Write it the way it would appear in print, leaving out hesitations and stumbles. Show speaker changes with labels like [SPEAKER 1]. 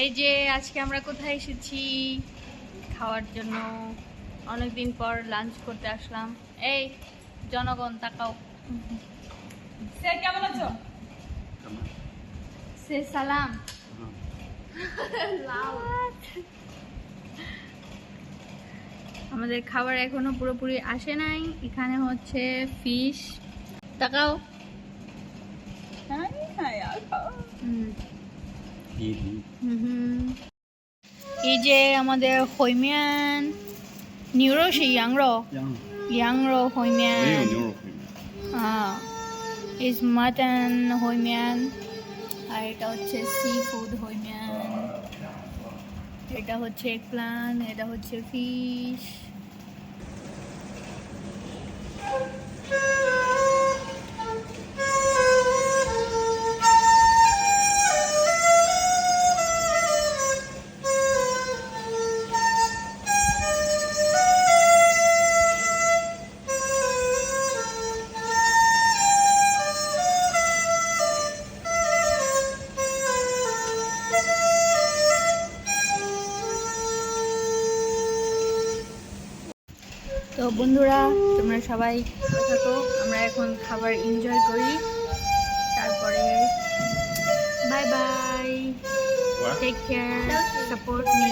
[SPEAKER 1] এই যে আজকে আমরা কোথায় এসেছি খাওয়ার জন্য, অনেকদিন পর লাঞ্চ করতে আসলাম। এই জনগণ তাকাও, সে কেমন আছো, সে সালাম। আমাদের খাবার এখনো পুরোপুরি আসে নাই। এখানে হচ্ছে ফিশ, তাকাও। এই যে আমাদের হইমিয়ান নিউরো是羊肉羊肉烩面
[SPEAKER 2] 没有牛肉烩面。
[SPEAKER 1] is mutton 烩面আর এটা হচ্ছে সি ফুড হৈ মিয়ান, এটা হচ্ছে এগপ্লান্ট, এটা হচ্ছে ফিশ। তো বন্ধুরা, তোমরা সবাই ভালো থাকো, আমরা এখন খাবার এনজয় করি, তারপরে bye bye, take care, support me.